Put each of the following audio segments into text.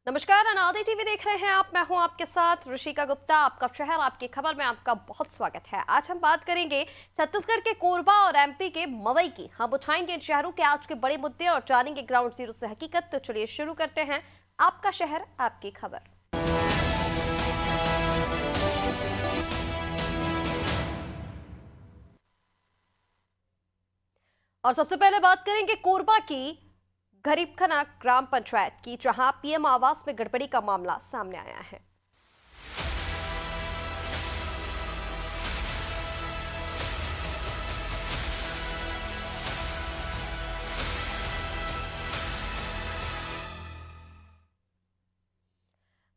नमस्कार, अनादि टीवी देख रहे हैं आप। मैं हूं आपके साथ ऋषिका गुप्ता। आपका शहर आपकी खबर में आपका बहुत स्वागत है। आज हम बात करेंगे छत्तीसगढ़ के कोरबा और एमपी के मवई की। हम उठाएंगे इन शहरों के आज के बड़े मुद्दे और जानेंगे ग्राउंड जीरो से हकीकत। तो चलिए शुरू करते हैं आपका शहर आपकी खबर। और सबसे पहले बात करेंगे कोरबा की गरीबखाना ग्राम पंचायत की, जहां पीएम आवास में गड़बड़ी का मामला सामने आया है।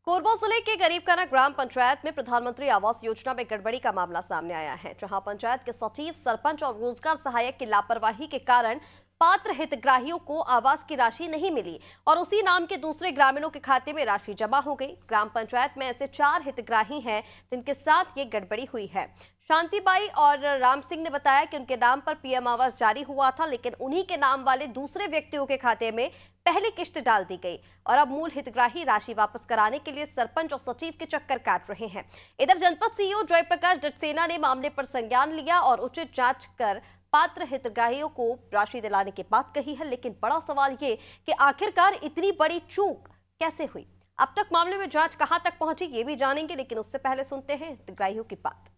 कोरबा जिले के गरीबखाना ग्राम पंचायत में प्रधानमंत्री आवास योजना में गड़बड़ी का मामला सामने आया है, जहां पंचायत के सचिव, सरपंच और रोजगार सहायक की लापरवाही के कारण पात्र हितग्राहियों को आवास की राशि नहीं मिली और उसी नाम के दूसरे ग्रामीणों के खाते में राशि जमा हो गई। ग्राम पंचायत में ऐसे 4 हितग्राही हैं जिनके साथ ये गड़बड़ी हुई है। शांतिबाई और राम सिंह ने बताया कि उनके नाम पर पीएम आवास जारी हुआ था, लेकिन उन्हीं के नाम वाले दूसरे व्यक्तियों के खाते में पहली किश्त डाल दी गई और अब मूल हितग्राही राशि वापस कराने के लिए सरपंच और सचिव के चक्कर काट रहे हैं। इधर जनपद सीईओ जयप्रकाश डटसेना ने मामले पर संज्ञान लिया और उचित जांच कर पात्र हितग्राहियों को राशि दिलाने की बात कही है। लेकिन बड़ा सवाल ये कि आखिरकार इतनी बड़ी चूक कैसे हुई। अब तक मामले में जांच कहां तक पहुंची ये भी जानेंगे, लेकिन उससे पहले सुनते हैं हितग्राहियों की बात।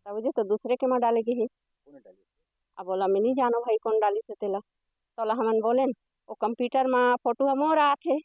मुझे तो दूसरे के में डालेगी ही। अब बोला मैं नहीं जानो भाई कौन डाली से तेला। तोला हमन बोले वो कंप्यूटर में फोटो मोर आथे,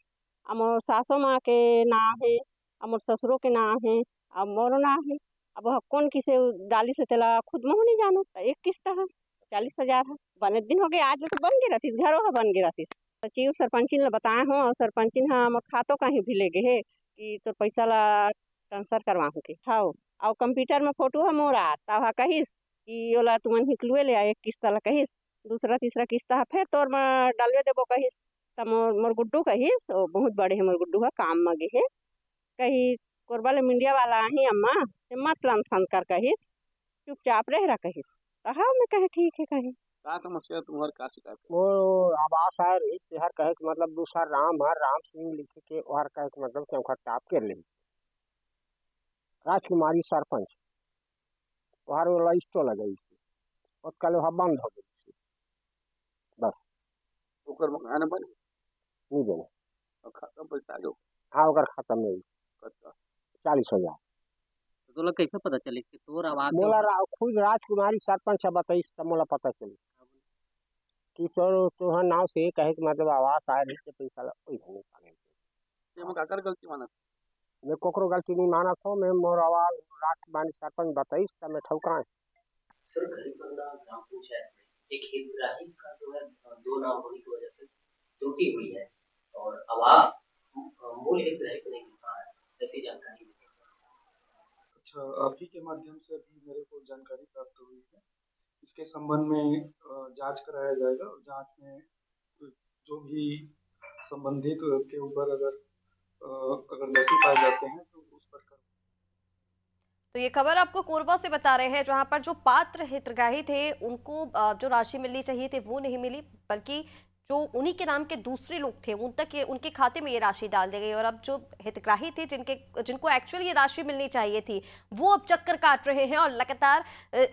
मोर सासो माँ के नाम है, मोर ससुरो के नाम है, अब मोरो नाम है। अब वह कौन किसे डाली से तेला खुद में नहीं जानो। तो एक किस्त है 40,000 है। बने दिन हो गए, आज तो बन गए रही घरों बन गए रही। सचिव सरपंचिन ने बताए हो और सरपंचिन हाँ मोर खातो कहीं भी ले गए है कि तो पैसा ला ट्रांसफर करवाहूँ के हाँ। और कंप्यूटर में फोटो है मोरा तब कहिस कि ओला तुमन हिकलुए ले एक किस्त ला कहिस, दूसरा तीसरा किस्त है फिर तोर में डालवे देबो कहिस। तब मोर मोर गुड्डू कहिस ओ बहुत बड़े है मोर गुड्डू है काम मगे है। कही कोरबा ले मीडिया वाला ही अम्मा मत लन फन कर कहिस, चुपचाप रह कहिस। हाँ मैं कहे ठीक है कही। का समस्या तुम्हारे का शिकायत है? वो आवास है इस शहर कहे के मतलब दूसरा राम है, राम सिंह लिखे के और कहे के मतलब के ओखर टाप के ले राजकुमारी सरपंच वहां वाला इस्तो लगे और कल वहाँ बंद हो गई बस ओकर मकान बन नहीं देने। और खाता पैसा जो हाँ ओकर खाता में कच्चा 40,000 तो तोला कैसे पता चले कि तोर आवाज मोला खुद राजकुमारी सरपंच बताइस तब मोला पता चली कि तोहर नाव से कहे के मतलब आवास आए रही पैसा वही निकाले। ये में काकर गलती मानत मैं कोकरो गलती नहीं माना था, मैं मोर आवाज राजकुमारी सरपंच बताइस तब मैं ठौकाए। सर गरीबगंगा ग्राम पंचायत में एक हितग्राही का जो है 2 नाम होने की वजह से त्रुटि हुई है और आवास मूल हितग्राही को नहीं मिल पा रहा है, जबकि जानकारी नहीं है। अच्छा, आप ही के माध्यम से अभी मेरे को जानकारी प्राप्त हुई है। इसके संबंध में जांच कराया जाएगा और जांच में जो भी संबंधित के ऊपर अगर दोषी पाए जाते हैं तो उस पर तो ये खबर आपको कोरबा से बता रहे हैं, जहां पर जो पात्र हितग्राही थे उनको जो राशि मिलनी चाहिए थी वो नहीं मिली, बल्कि जो उन्हीं के नाम के दूसरे लोग थे उन तक ये उनके खाते में ये राशि डाल दी गई। और अब जो हितग्राही थे जिनको एक्चुअली ये राशि मिलनी चाहिए थी वो अब चक्कर काट रहे हैं और लगातार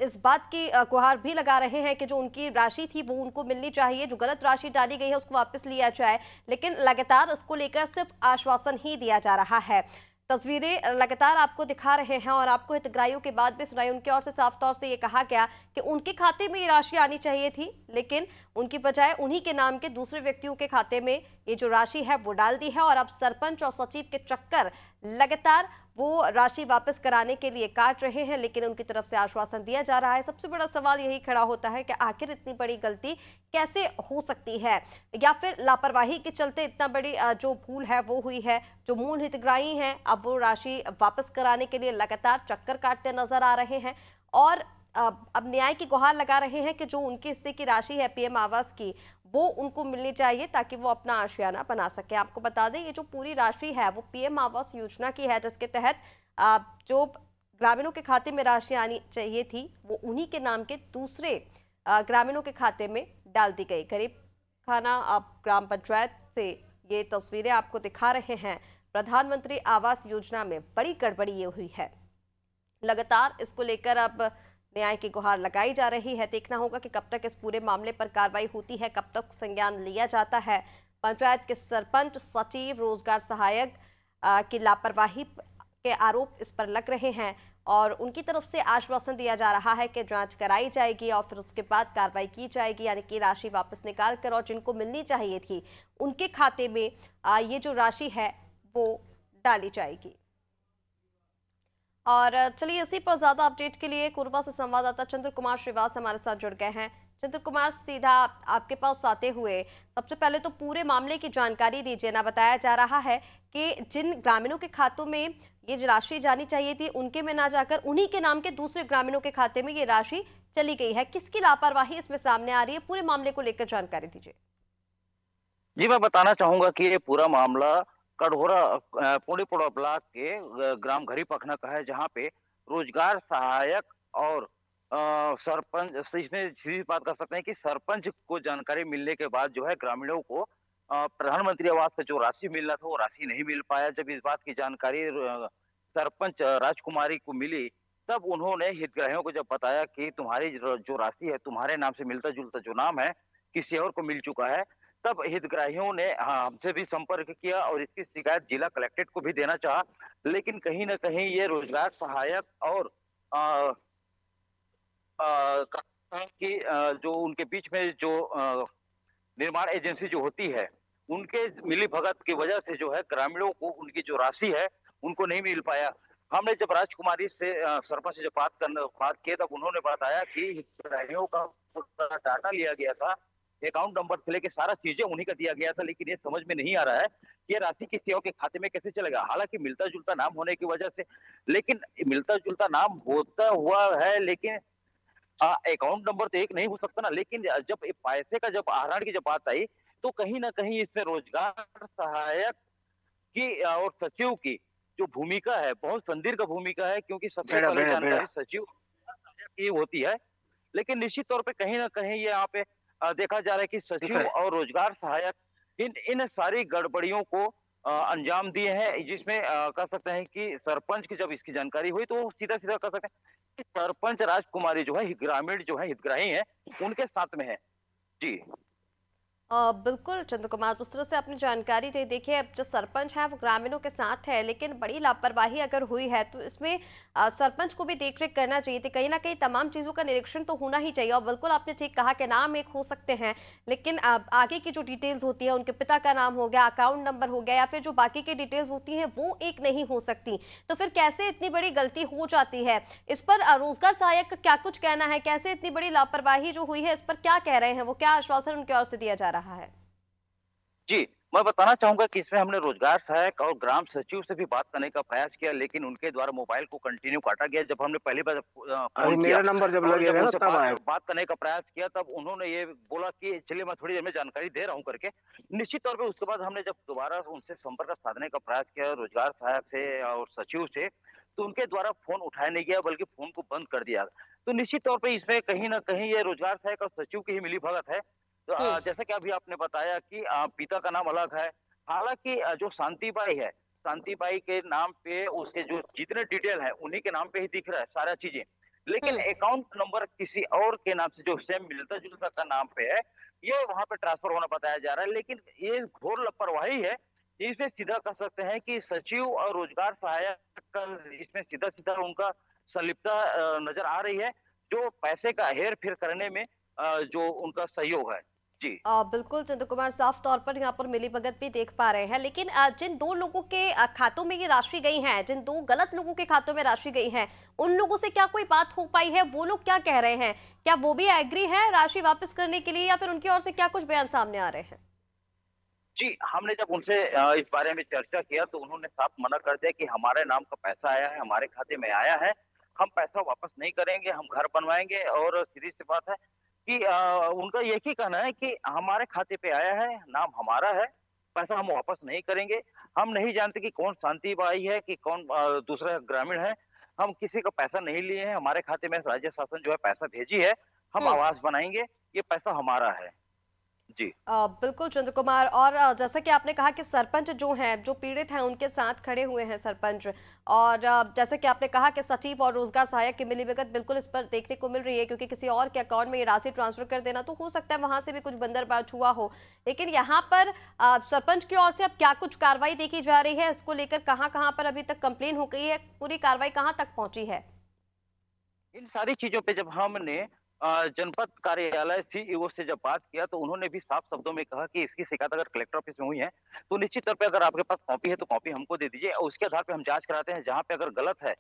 इस बात की गुहार भी लगा रहे हैं कि जो उनकी राशि थी वो उनको मिलनी चाहिए, जो गलत राशि डाली गई है उसको वापस लिया जाए। लेकिन लगातार इसको लेकर सिर्फ आश्वासन ही दिया जा रहा है। तस्वीरें लगातार आपको दिखा रहे हैं और आपको हितग्राहियों की बात भी सुनाई। उनकी ओर से साफ तौर से ये कहा गया कि उनके खाते में ये राशि आनी चाहिए थी, लेकिन उनकी बजाय उन्हीं के नाम के दूसरे व्यक्तियों के खाते में ये जो राशि है वो डाल दी है। और अब सरपंच और सचिव के चक्कर लगातार वो राशि वापस कराने के लिए काट रहे हैं, लेकिन उनकी तरफ से आश्वासन दिया जा रहा है। सबसे बड़ा सवाल यही खड़ा होता है कि आखिर इतनी बड़ी गलती कैसे हो सकती है, या फिर लापरवाही के चलते इतना बड़ी जो भूल है वो हुई है। जो मूल हितग्राही हैं अब वो राशि वापस कराने के लिए लगातार चक्कर काटते नजर आ रहे हैं और अब न्याय की गुहार लगा रहे हैं कि जो उनके हिस्से की राशि है पीएम आवास की वो उनको मिलनी चाहिए ताकि वो अपना आशियाना बना सके। आपको बता दें ये जो पूरी राशि है वो पीएम आवास योजना की है, जिसके तहत जो ग्रामीणों के खाते में राशि आनी चाहिए थी वो उन्हीं के नाम के दूसरे ग्रामीणों के खाते में डाल दी गई। गरीब खाना ग्राम पंचायत से ये तस्वीरें आपको दिखा रहे हैं। प्रधानमंत्री आवास योजना में बड़ी गड़बड़ी ये हुई है। लगातार इसको लेकर अब न्याय की गुहार लगाई जा रही है। देखना होगा कि कब तक इस पूरे मामले पर कार्रवाई होती है, कब तक संज्ञान लिया जाता है। पंचायत के सरपंच, सचिव, रोजगार सहायक की लापरवाही के आरोप इस पर लग रहे हैं और उनकी तरफ से आश्वासन दिया जा रहा है कि जांच कराई जाएगी और फिर उसके बाद कार्रवाई की जाएगी, यानी कि राशि वापस निकाल कर और जिनको मिलनी चाहिए थी उनके खाते में ये जो राशि है वो डाली जाएगी। और चलिए, इसी पर ज्यादा अपडेट के लिए कोरबा से संवाददाता चंद्र कुमार श्रीवास हमारे साथ जुड़ गए हैं। चंद्र कुमार, सीधा आपके पास आते हुए सबसे पहले तो पूरे मामले की जानकारी दीजिए ना। बताया जा रहा है कि जिन ग्रामीणों के खातों में ये राशि जानी चाहिए थी उनके में ना जाकर उन्हीं के नाम के दूसरे ग्रामीणों के खाते में ये राशि चली गई है। किसकी लापरवाही इसमें सामने आ रही है? पूरे मामले को लेकर जानकारी दीजिए। जी, मैं बताना चाहूंगा कि ये पूरा मामला कटघोरा पुणेपुरा ब्लॉक के ग्राम घरी पखना का है, जहाँ पे रोजगार सहायक और सरपंच, इसमें सीधी बात कर सकते हैं कि सरपंच को जानकारी मिलने के बाद जो है ग्रामीणों को प्रधानमंत्री आवास से जो राशि मिलना था वो राशि नहीं मिल पाया। जब इस बात की जानकारी सरपंच राजकुमारी को मिली, तब उन्होंने हितग्राहियों को जब बताया कि तुम्हारी जो राशि है तुम्हारे नाम से मिलता जुलता जो नाम है किसी और को मिल चुका है, तब हितग्राहियों ने हमसे भी संपर्क किया और इसकी शिकायत जिला कलेक्ट्रेट को भी देना चाहा, लेकिन कहीं न कहीं ये रोजगार सहायक और कि जो उनके बीच में जो निर्माण एजेंसी जो होती है, उनके मिलीभगत की वजह से जो है ग्रामीणों को उनकी जो राशि है उनको नहीं मिल पाया। हमने जब राजकुमारी से सरपंच से जब बात की, तब उन्होंने बताया कि हितग्राहियों का पूरा डाटा लिया गया था, अकाउंट नंबर से लेके सारा चीजें उन्हीं का दिया गया था, लेकिन ये समझ में नहीं आ रहा है कि ये राशि किसी और के खाते में कैसे चलेगा। हालांकि मिलता जुलता नाम होने की वजह से, लेकिन मिलता जुलता नाम होता हुआ है, लेकिन अकाउंट नंबर तो एक नहीं हो सकता ना। लेकिन जब पैसे का जब आहरण की जब बात आई, तो कहीं ना कहीं इसमें रोजगार सहायक की और सचिव की जो भूमिका है बहुत संदिग्ध भूमिका है, क्योंकि सबसे पहले जानकारी सचिव की होती है। लेकिन निश्चित तौर पे कहीं ना कहीं ये यहाँ पे देखा जा रहा है कि सचिव और रोजगार सहायक इन सारी गड़बड़ियों को अंजाम दिए हैं, जिसमें कह सकते हैं कि सरपंच की जब इसकी जानकारी हुई तो सीधा सीधा कह सकते हैं कि सरपंच राजकुमारी जो है ग्रामीण जो है हितग्राही है उनके साथ में है। जी बिल्कुल चंद्र कुमार, उस तरह से आपने जानकारी दी। देखिए, अब जो सरपंच है वो ग्रामीणों के साथ है, लेकिन बड़ी लापरवाही अगर हुई है तो इसमें सरपंच को भी देखरेख करना चाहिए थी। कहीं ना कहीं तमाम चीज़ों का निरीक्षण तो होना ही चाहिए। और बिल्कुल आपने ठीक कहा कि नाम एक हो सकते हैं, लेकिन आगे की जो डिटेल्स होती है, उनके पिता का नाम हो गया, अकाउंट नंबर हो गया, या फिर जो बाकी की डिटेल्स होती हैं वो एक नहीं हो सकती। तो फिर कैसे इतनी बड़ी गलती हो जाती है? इस पर रोजगार सहायक का क्या कुछ कहना है? कैसे इतनी बड़ी लापरवाही जो हुई है इस पर क्या कह रहे हैं वो? क्या आश्वासन उनकी ओर से दिया जा रहा है? जी, मैं बताना चाहूंगा कि इसमें हमने रोजगार सहायक और ग्राम सचिव से भी बात करने का प्रयास किया, लेकिन उनके द्वारा मोबाइल को कंटिन्यू काटा गया। जब हमने पहली बार फोन मेरा नंबर जब लगेगा ना तब आएगा। बात करने का प्रयास किया, तब उन्होंने ये बोला कि चलिए मैं थोड़ी देर में जानकारी दे रहा हूं करके। निश्चित तौर पे उसके बाद हमने जब दोबारा उनसे संपर्क साधने का प्रयास किया रोजगार सहायक से और सचिव से, तो उनके द्वारा फोन उठाया नहीं गया, बल्कि फोन को बंद कर दिया। तो निश्चित तौर पर इसमें कहीं ना कहीं ये रोजगार सहायक और सचिव की ही मिलीभगत है। तो जैसा कि अभी आपने बताया कि पिता का नाम अलग है। हालांकि जो शांतिबाई है, शांतिबाई के नाम पे उसके जो जितने डिटेल है उन्हीं के नाम पे ही दिख रहा है सारा चीजें, लेकिन अकाउंट नंबर किसी और के नाम से जो सेम मिलता जुलता का नाम पे है, ये वहां पे ट्रांसफर होना बताया जा रहा है। लेकिन ये घोर लापरवाही है। इसमें सीधा कह सकते हैं कि सचिव और रोजगार सहायक का इसमें सीधा सीधा उनका संलिप्तता नजर आ रही है, जो पैसे का हेर फेर करने में जो उनका सहयोग है। जी बिल्कुल चंद्र कुमार, साफ तौर पर यहाँ पर मिलीभगत भी देख पा रहे हैं। लेकिन जिन दो लोगों के खातों में ये राशि गई है, जिन दो गलत लोगों के खातों में राशि गई है, उन लोगों से क्या कोई बात हो पाई है? वो लोग क्या कह रहे हैं? क्या वो भी एग्री है राशि वापस करने के लिए, या फिर उनकी ओर से क्या कुछ बयान सामने आ रहे हैं? जी, हमने जब उनसे इस बारे में चर्चा किया तो उन्होंने साफ मना कर दिया कि हमारे नाम का पैसा आया है, हमारे खाते में आया है, हम पैसा वापस नहीं करेंगे, हम घर बनवाएंगे। और सीधी सी बात है कि उनका एक ही कहना है कि हमारे खाते पे आया है, नाम हमारा है, पैसा हम वापस नहीं करेंगे। हम नहीं जानते कि कौन शांतिबाई है कि कौन दूसरा ग्रामीण है। हम किसी का पैसा नहीं लिए हैं, हमारे खाते में राज्य शासन जो है पैसा भेजी है, हम आवास बनाएंगे, ये पैसा हमारा है। जी। बिल्कुल चंद्र कुमार, और जैसा कि आपने कहा कि सरपंच जो हैं, जो पीड़ित हैं, उनके साथ खड़े हुए हैं सरपंच, और जैसे कि आपने कहा कि सचिव और रोजगार सहायक की मिलीभगत बिल्कुल इस पर देखने को मिल रही है, क्योंकि किसी और के अकाउंट में ये राशि ट्रांसफर कर देना, तो हो सकता है वहां से भी कुछ बंदरबाज हुआ हो। लेकिन यहाँ पर सरपंच की ओर से अब क्या कुछ कार्रवाई देखी जा रही है, इसको लेकर कहाँ कहाँ पर अभी तक कंप्लेन हो गई है, पूरी कार्रवाई कहाँ तक पहुंची है? इन सारी चीजों पे जब हमने जनपद कार्यालय सीईओ से जब बात किया तो उन्होंने भी साफ शब्दों में कहा कि इसकी शिकायत अगर कलेक्टर ऑफिस में हुई है तो निश्चित तौर पे अगर आपके पास कॉपी है तो कॉपी हमको दे दीजिए और उसके आधार पे हम जांच कराते हैं। जहां पे अगर गलत है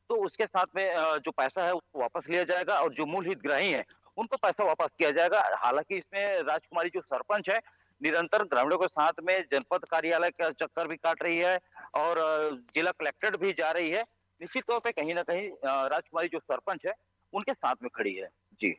तो उसके साथ में जो पैसा है उसको वापस लिया जाएगा और जो मूल हितग्राही है उनको पैसा वापस किया जाएगा। हालांकि इसमें राजकुमारी जो सरपंच है निरंतर ग्रामीणों के साथ में जनपद कार्यालय का चक्कर भी काट रही है और जिला कलेक्टर भी जा रही है। निश्चित तौर पे कहीं ना कहीं राजकुमारी जो सरपंच है उनके साथ में खड़ी है। जी।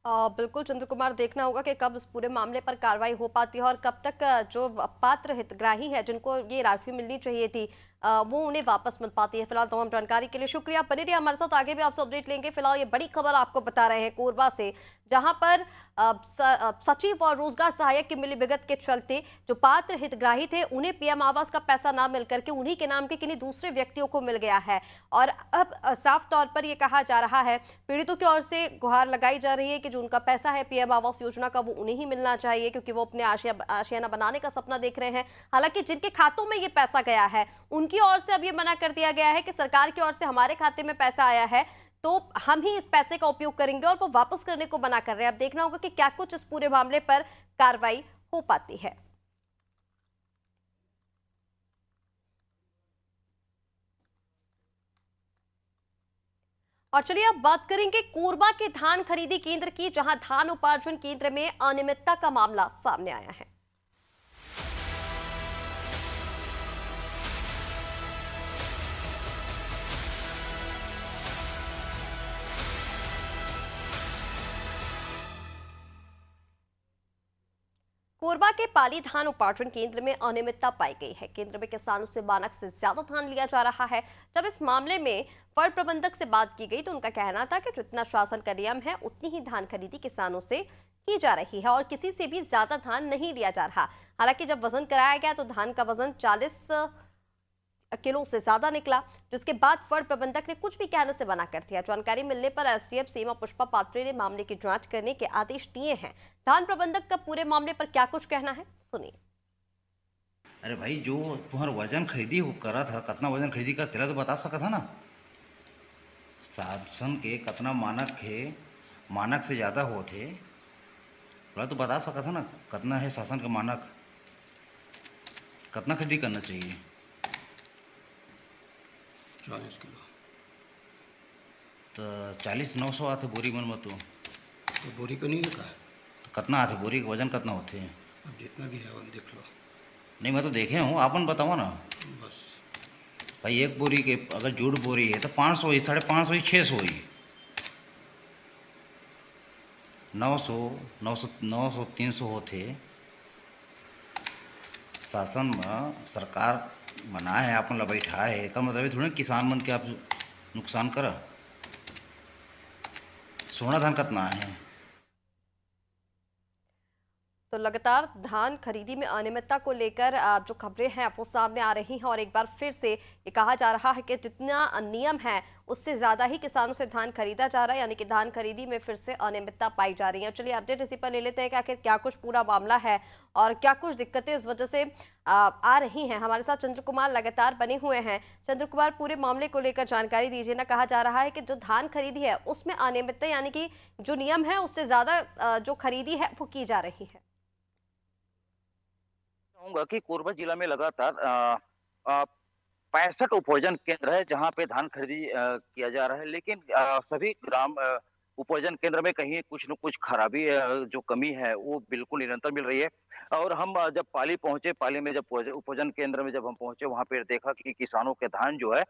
बिल्कुल चंद्र कुमार, देखना होगा कि कब इस पूरे मामले पर कार्रवाई हो पाती है और कब तक जो पात्र हितग्राही है जिनको ये राशि मिलनी चाहिए थी वो उन्हें वापस मिल पाती है। फिलहाल तमाम जानकारी के लिए शुक्रिया। बने रहिए हमारे साथ, आगे भी आपसे अपडेट लेंगे। फिलहाल ये बड़ी खबर आपको बता रहे हैं कोरबा से, जहां पर सचिव और रोजगार सहायक की मिलीभगत के चलते जो पात्र हितग्राही थे उन्हें पीएम आवास का पैसा ना मिल करके उन्हीं के नाम के किन्हीं दूसरे व्यक्तियों को मिल गया है। और अब साफ तौर पर यह कहा जा रहा है, पीड़ितों की ओर से गुहार लगाई जा रही है कि जो उनका पैसा है पीएम आवास योजना का वो उन्हें ही मिलना चाहिए, क्योंकि वो अपने आशियाना बनाने का सपना देख रहे हैं। हालांकि जिनके खातों में ये पैसा गया है उनकी ओर से अब ये मना कर दिया गया है कि सरकार की ओर से हमारे खाते में पैसा आया है तो हम ही इस पैसे का उपयोग करेंगे, और वो वापस करने को मना कर रहे हैं। अब देखना होगा कि क्या कुछ इस पूरे मामले पर कार्रवाई हो पाती है। और चलिए अब बात करेंगे कोरबा के धान खरीदी केंद्र की, जहां धान उपार्जन केंद्र में अनियमितता का मामला सामने आया है। कोरबा के पाली धान उपार्जन केंद्र में अनियमितता पाई गई है। केंद्र में किसानों से मानक से ज्यादा धान लिया जा रहा है। जब इस मामले में फड़ प्रबंधक से बात की गई तो उनका कहना था कि जितना शासन का नियम है उतनी ही धान खरीदी किसानों से की जा रही है और किसी से भी ज्यादा धान नहीं लिया जा रहा। हालांकि जब वजन कराया गया तो धान का वजन 40 किलो से ज्यादा निकला, जिसके बाद फड़ प्रबंधक ने कुछ भी कहने से मना कर दिया। जानकारी मिलने पर एसडीएम सीमा पुष्पा पात्रे ने मामले की जांच करने के आदेश दिए हैं। धान प्रबंधक का पूरे मामले पर क्या कुछ कहना है, सुनिए। अरे भाई, जो तुम्हारा वजन खरीदी हो करा था, कितना वजन खरीदी का तेरा तो बता सका था ना। शासन के कितना मानक है, मानक से ज़्यादा हो थे बोला तो बता सका था ना। कितना है शासन का मानक, कितना खरीदी करना चाहिए। 40 किलो तो 40-900 आते बोरी मन में तो बोरी को नहीं रखा। तो कितना आते बोरी का वजन कितना होते हैं। अब जितना भी है वो देख लो। नहीं, मैं तो देखे हूँ, आपन बताओ ना बस भाई। एक बोरी के अगर जुड़ बोरी है तो 500 ही, 550 ही, 600 ही, 900, 300 होते। शासन में सरकार मना है, अपन ला बैठा है, का मतलब थोड़ा किसान मन के आप नुकसान कर। सोना धान कितना है। तो लगातार धान खरीदी में अनियमितता को लेकर जो खबरें हैं वो सामने आ रही हैं और एक बार फिर से ये कहा जा रहा है कि जितना नियम है उससे ज्यादा ही किसानों से धान खरीदा जा रहा है, यानी कि धान खरीदी में फिर से अनियमितता पाई जा रही है। चलिए अपडेट इसी पर ले लेते हैं कि आखिर क्या कुछ पूरा मामला है और क्या कुछ दिक्कतें इस वजह से आ रही हैं। हमारे साथ चंद्र कुमार लगातार बने हुए हैं। चंद्र कुमार, पूरे मामले को लेकर जानकारी दीजिए ना। कहा जा रहा है कि जो धान खरीदी है उसमें अनियमितता, यानी कि जो नियम है उससे ज्यादा जो खरीदी है वो की जा रही है। कहूंगा कि कोरबा जिला में लगातार 65 उपभोजन केंद्र है जहां पे धान खरीदी किया जा रहा है, लेकिन सभी ग्राम उपभोजन केंद्र में कहीं कुछ न कुछ खराबी जो कमी है वो बिल्कुल निरंतर मिल रही है। और हम जब पाली पहुंचे, पाली में जब उपभोजन केंद्र में जब हम पहुंचे वहां पे देखा कि किसानों के धान जो है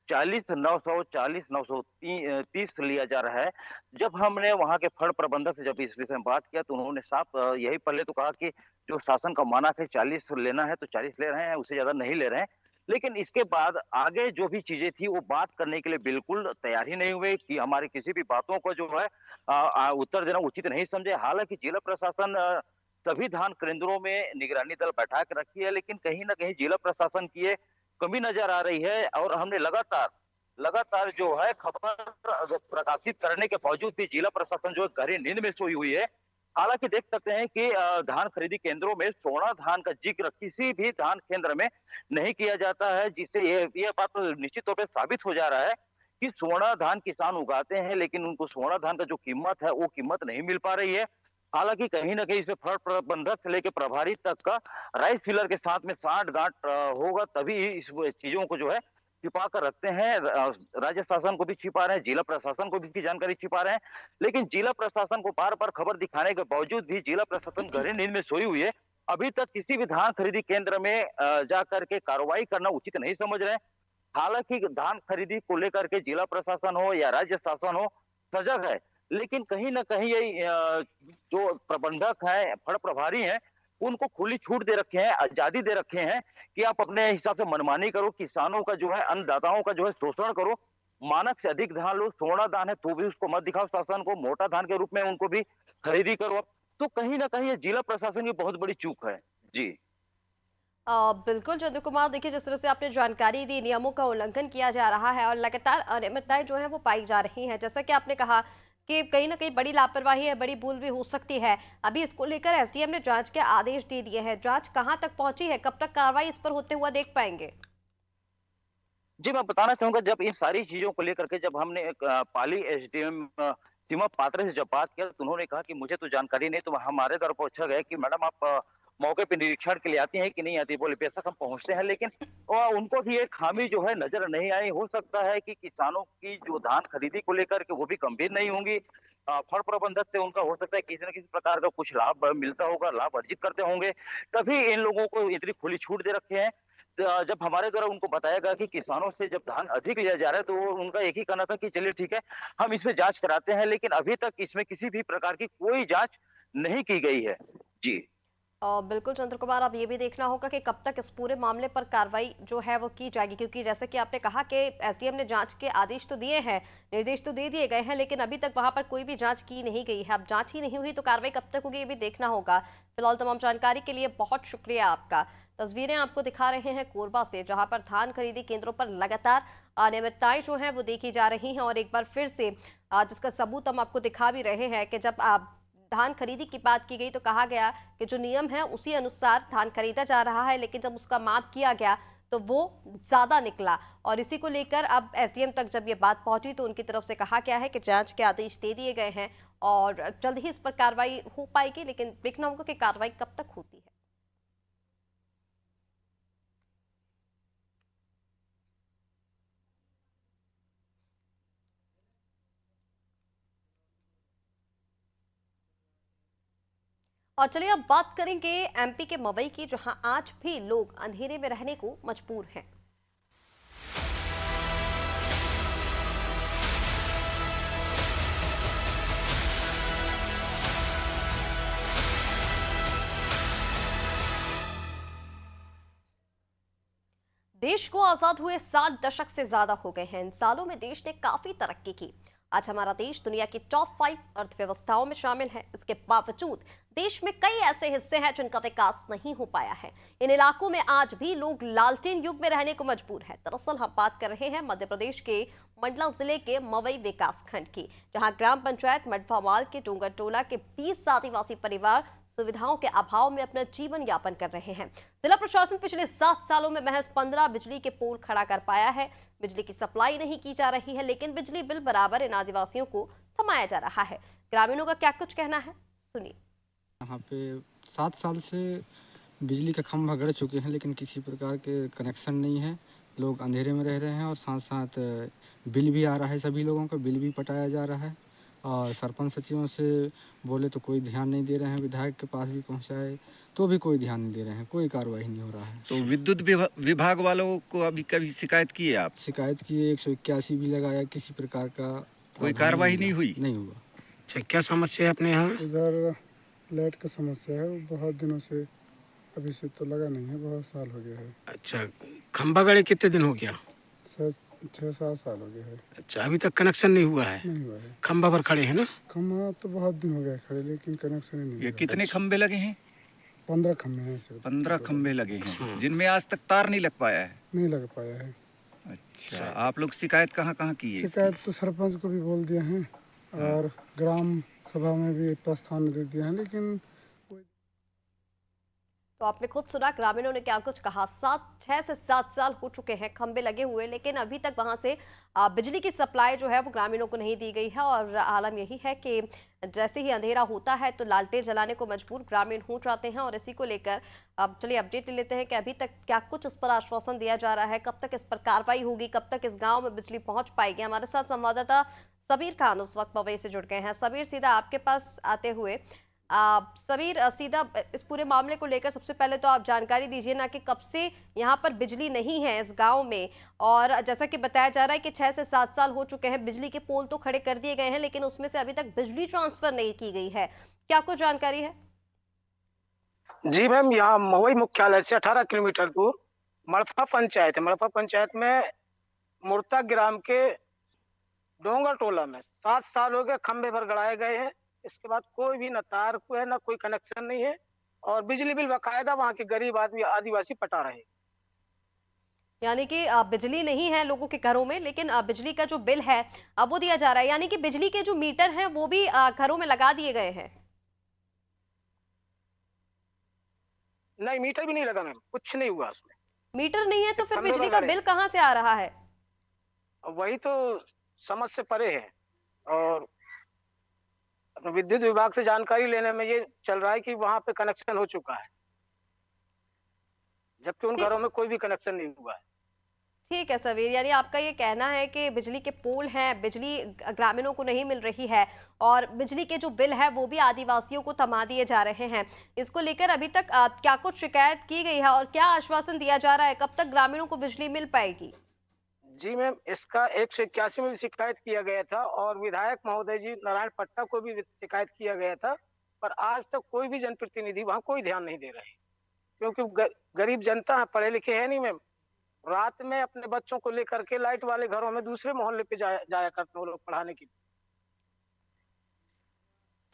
40,930 लिया जा रहा है। जब हमने वहां के फड़ प्रबंधक से जब इस विषय में बात किया तो उन्होंने साफ यही पहले तो कहा कि जो शासन का मानक है 40 लेना है तो 40 ले रहे हैं, उससे ज्यादा नहीं ले रहे हैं। लेकिन इसके बाद आगे जो भी चीजें थी वो बात करने के लिए बिल्कुल तैयार ही नहीं हुए कि हमारी किसी भी बातों को जो है उत्तर देना उचित नहीं समझे। हालांकि जिला प्रशासन सभी धान केंद्रों में निगरानी दल बैठा के रखी है, लेकिन कहीं ना कहीं जिला प्रशासन की ये कमी नजर आ रही है। और हमने लगातार जो है खबर प्रकाशित करने के बावजूद भी जिला प्रशासन जो है गहरी नींद में सोई हुई है। हालांकि देख सकते हैं कि धान खरीदी केंद्रों में सोना धान का जिक्र किसी भी धान केंद्र में नहीं किया जाता है, जिससे यह बात तो निश्चित तौर पर साबित हो जा रहा है कि सोना धान किसान उगाते हैं, लेकिन उनको सोना धान का जो कीमत है वो कीमत नहीं मिल पा रही है। हालांकि कहीं ना कहीं इसमें फल प्रबंधक से लेकर प्रभारी तक का राइस फिलर के साथ में साठ गांठ होगा, तभी इस चीजों को जो है छिपा कर रखते हैं। राज्य शासन को भी छिपा रहे हैं, जिला प्रशासन को भी इसकी जानकारी छिपा रहे हैं, लेकिन जिला प्रशासन को बार बार खबर दिखाने के बावजूद भी जिला प्रशासन गहरी नींद में सोई हुई है। अभी तक किसी भी धान खरीदी केंद्र में जा करके कार्रवाई करना उचित नहीं समझ रहे हैं। हालांकि धान खरीदी को लेकर के जिला प्रशासन हो या राज्य शासन हो सजग है, लेकिन कहीं ना कहीं ये जो प्रबंधक है, फड़ प्रभारी हैं, उनको खुली छूट दे रखे हैं, आजादी दे रखे हैं कि आप अपने हिसाब से मनमानी करो, किसानों का जो है, अन्नदाताओं का जो है शोषण करो। मानक से अधिक धान लो, सोना धान है तो भी उसको मत दिखाओ शासन को, मोटा धान के रूप में उनको भी खरीदी करो। तो कहीं ना कहीं ये जिला प्रशासन की बहुत बड़ी चूक है। जी बिल्कुल चंद्र कुमार, देखिए जिस तरह से आपने जानकारी दी, नियमों का उल्लंघन किया जा रहा है और लगातार अनियमितताएं जो है वो पाई जा रही हैं। जैसा कि आपने कहा कि कहीं ना कहीं बड़ी लापरवाही है, बड़ी भूल भी हो सकती है। अभी इसको लेकर एसडीएम ने जांच के आदेश दे दिए हैं। जांच कहां तक पहुंची है, कब तक कार्रवाई इस पर होते हुआ देख पाएंगे? जी, मैं बताना चाहूंगा, जब इन सारी चीजों को लेकर के जब हमने पाली एसडीएम सीमा पात्रे से जब बात किया तो उन्होंने कहा कि मुझे तो जानकारी नहीं। तो हमारे द्वारा पूछा गया कि मैडम आप मौके पे निरीक्षण के लिए आती हैं कि नहीं आती? बोले बेशक हम पहुंचते हैं, लेकिन उनको भी एक खामी जो है नजर नहीं आई। हो सकता है कि किसानों की जो धान खरीदी को लेकर के वो भी गंभीर नहीं होंगी। फल प्रबंधक से उनका हो सकता है किसी न किसी प्रकार का कुछ लाभ मिलता होगा, लाभ अर्जित करते होंगे, तभी इन लोगों को इतनी खुली छूट दे रखे हैं। जब हमारे द्वारा उनको बताया गया कि किसानों से जब धान अधिक लिया जा रहा है, तो उनका एक ही कहना था कि चलिए ठीक है, हम इसमें जांच कराते हैं, लेकिन अभी तक इसमें किसी भी प्रकार की कोई जांच नहीं की गई है। जी बिल्कुल चंद्र कुमार, अब ये भी देखना होगा कि कब तक इस पूरे मामले पर कार्रवाई जो है वो की जाएगी, क्योंकि जैसे कि आपने कहा कि एसडीएम ने जांच के आदेश तो दिए हैं, निर्देश तो दे दिए गए हैं, लेकिन अभी तक वहां पर कोई भी जांच की नहीं गई है। अब जांच ही नहीं हुई तो कार्रवाई कब तक होगी ये भी देखना होगा। फिलहाल तमाम जानकारी के लिए बहुत शुक्रिया आपका। तस्वीरें आपको दिखा रहे हैं कोरबा से, जहां पर धान खरीदी केंद्रों पर लगातार अनियमितताएं जो हैं वो देखी जा रही हैं। और एक बार फिर से जिसका सबूत हम आपको दिखा भी रहे हैं कि जब आप धान खरीदी की बात की गई तो कहा गया कि जो नियम है उसी अनुसार धान खरीदा जा रहा है, लेकिन जब उसका माप किया गया तो वो ज्यादा निकला। और इसी को लेकर अब एसडीएम तक जब ये बात पहुंची तो उनकी तरफ से कहा गया है कि जांच के आदेश दे दिए गए हैं और जल्द ही इस पर कार्रवाई हो पाएगी, लेकिन देखना होगा कि कार्रवाई कब तक होती है। और चलिए अब बात करेंगे एमपी के मवई की, जहां आज भी लोग अंधेरे में रहने को मजबूर हैं। देश को आजाद हुए 7 दशक से ज्यादा हो गए हैं। इन सालों में देश ने काफी तरक्की की। आज हमारा देश दुनिया की टॉप 5 अर्थव्यवस्थाओं में शामिल है। इसके बावजूद देश में कई ऐसे हिस्से हैं जिनका विकास नहीं हो पाया है। इन इलाकों में आज भी लोग लालटेन युग में रहने को मजबूर हैं। दरअसल हम बात कर रहे हैं मध्य प्रदेश के मंडला जिले के मवई विकास खंड की, जहां ग्राम पंचायत मडभामाल के डोंगर टोला के 20 आदिवासी परिवार सुविधाओं के अभाव में अपना जीवन यापन कर रहे हैं। जिला प्रशासन पिछले 7 सालों में महज 15 बिजली के पोल खड़ा कर पाया है। बिजली की सप्लाई नहीं की जा रही है, लेकिन बिजली बिल बराबर इन आदिवासियों को थमाया जा रहा है। ग्रामीणों का क्या कुछ कहना है, सुनिए। यहाँ पे 7 साल से बिजली का खंभा गड़ चुके हैं, लेकिन किसी प्रकार के कनेक्शन नहीं है। लोग अंधेरे में रह रहे हैं और साथ साथ बिल भी आ रहा है, सभी लोगों का बिल भी पटाया जा रहा है। और सरपंच सचिवों से बोले तो कोई ध्यान नहीं दे रहे हैं, विधायक के पास भी पहुंचाए तो भी कोई ध्यान नहीं दे रहे हैं, कोई कार्रवाई नहीं हो रहा है। तो विद्युत विभाग वालों को अभी कभी शिकायत की है आप? शिकायत की, 181 भी लगाया, किसी प्रकार का कोई कार्रवाई नहीं हुई? नहीं हुआ। अच्छा, क्या समस्या है अपने यहाँ? इधर लाइट का समस्या है, वो बहुत दिनों से, अभी से तो लगा नहीं है, बहुत साल हो गया है। अच्छा, खंभा गड़े कितने दिन हो गया? 6-7 साल हो गया है। अच्छा, अभी तक कनेक्शन नहीं हुआ है? नहीं हुआ है। खंभा पर खड़े हैं ना? खंभा तो बहुत दिन हो गया खड़े, लेकिन कनेक्शन ही नहीं। ये कितने खंभे लगे हैं? 15 खंभे हैं सिर्फ। 15 खंभे लगे हैं जिनमें आज तक तार नहीं लग पाया है। नहीं लग पाया है। अच्छा, आप लोग शिकायत कहाँ कहाँ की है? शिकायत तो सरपंच को भी बोल दिए हैं और ग्राम सभा में भी प्रस्ताव दे दिया है, लेकिन तो आपने खुद सुना ग्रामीणों ने क्या कुछ कहा। 6 से 7 साल हो चुके हैं खंबे लगे हुए, लेकिन अभी तक वहां से बिजली की सप्लाई जो है वो ग्रामीणों को नहीं दी गई है। और आलम यही है कि जैसे ही अंधेरा होता है तो लालटेन जलाने को मजबूर ग्रामीण हो जाते हैं। और इसी को लेकर अब चलिए अपडेट ले लेते हैं कि अभी तक क्या कुछ इस पर आश्वासन दिया जा रहा है, कब तक इस पर कार्रवाई होगी, कब तक इस गाँव में बिजली पहुंच पाएगी। हमारे साथ संवाददाता सबीर खान उस वक्त मवई से जुड़ गए हैं। सबीर, सीधा आपके पास आते हुए सबीर, सीधा इस पूरे मामले को लेकर सबसे पहले तो आप जानकारी दीजिए ना कि कब से यहाँ पर बिजली नहीं है इस गांव में। और जैसा कि बताया जा रहा है कि 6 से 7 साल हो चुके हैं, बिजली के पोल तो खड़े कर दिए गए हैं, लेकिन उसमें से अभी तक बिजली ट्रांसफर नहीं की गई है। क्या कुछ जानकारी है? जी मैम, यहाँ मवई मुख्यालय से 18 किलोमीटर दूर मड़फा पंचायत है। मड़फा पंचायत में मुर्ता ग्राम के डोंगर टोला में 7 साल हो गए खंभे पर गड़ाए गए हैं। इसके बाद कोई भी न तार को है, न कोई कनेक्शन नहीं है, और बिजली बिल बकायदा वहाँ के गरीब आदमी आदिवासी पटा रहे हैं। यानी कि बिजली नहीं है लोगों के घरों में, लेकिन बिजली का जो बिल है अब वो दिया जा रहा है। यानी कि बिजली के जो मीटर हैं वो भी घरों में लगा दिए गए हैं। नहीं, मीटर भी नहीं लगा मैम, कुछ नहीं हुआ उसमें। मीटर नहीं है तो फिर खंभे बिजली पर का गड़े। बिल कहाँ से आ रहा है? वही तो समझ से परे है। और विद्युत विभाग से जानकारी लेने में ये चल रहा है कि वहां पे कनेक्शन हो चुका है, जबकि उन घरों में कोई भी कनेक्शन नहीं हुआ है। ठीक है सबीर, यानी आपका ये कहना है कि बिजली के पोल हैं, बिजली ग्रामीणों को नहीं मिल रही है और बिजली के जो बिल है वो भी आदिवासियों को थमा दिए जा रहे हैं। इसको लेकर अभी तक क्या कुछ शिकायत की गई है और क्या आश्वासन दिया जा रहा है, कब तक ग्रामीणों को बिजली मिल पाएगी? जी मैम, इसका 181 में भी शिकायत किया गया था और विधायक महोदय जी नारायण पट्टा को भी शिकायत किया गया था, पर आज तक कोई भी जनप्रतिनिधि वहाँ कोई ध्यान नहीं दे रहे, क्योंकि गरीब जनता है, पढ़े लिखे है नहीं मैम। रात में अपने बच्चों को लेकर के लाइट वाले घरों में दूसरे मोहल्ले पे जाया करते हैं लोग पढ़ाने के लिए।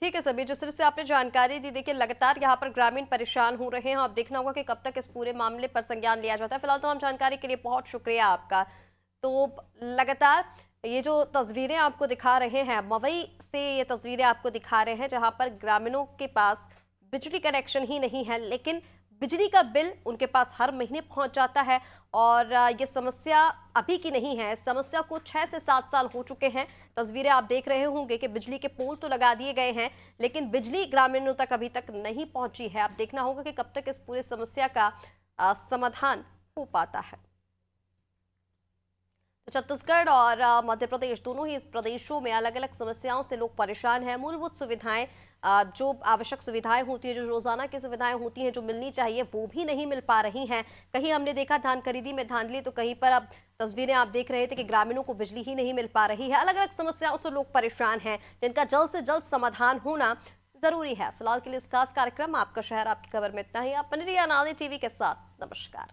ठीक है सबीर, जिस तरह से आपने जानकारी दी, देखिए लगातार यहाँ पर ग्रामीण परेशान हो रहे हैं। अब देखना होगा कि कब तक इस पूरे मामले पर संज्ञान लिया जाता है। फिलहाल तो हम जानकारी के लिए बहुत शुक्रिया आपका। तो लगातार ये जो तस्वीरें आपको दिखा रहे हैं, मवई से ये तस्वीरें आपको दिखा रहे हैं जहां पर ग्रामीणों के पास बिजली कनेक्शन ही नहीं है, लेकिन बिजली का बिल उनके पास हर महीने पहुंच जाता है। और ये समस्या अभी की नहीं है, इस समस्या को 6 से 7 साल हो चुके हैं। तस्वीरें आप देख रहे होंगे कि बिजली के पोल तो लगा दिए गए हैं, लेकिन बिजली ग्रामीणों तक अभी तक नहीं पहुंची है। अब देखना होगा कि कब तक इस पूरे समस्या का समाधान हो पाता है। तो छत्तीसगढ़ और मध्य प्रदेश दोनों ही इस प्रदेशों में अलग अलग समस्याओं से लोग परेशान हैं। मूलभूत सुविधाएं, जो आवश्यक सुविधाएं होती है, जो रोजाना की सुविधाएं होती हैं, जो मिलनी चाहिए, वो भी नहीं मिल पा रही हैं। कहीं हमने देखा धान खरीदी में धांधली, तो कहीं पर अब तस्वीरें आप देख रहे थे कि ग्रामीणों को बिजली ही नहीं मिल पा रही है। अलग अलग समस्याओं से लोग परेशान हैं, जिनका जल्द से जल्द समाधान होना जरूरी है। फिलहाल के लिए इस खास कार्यक्रम आपका शहर आपकी खबर में इतना ही। आप बने रहिए अनादि टीवी के साथ। नमस्कार।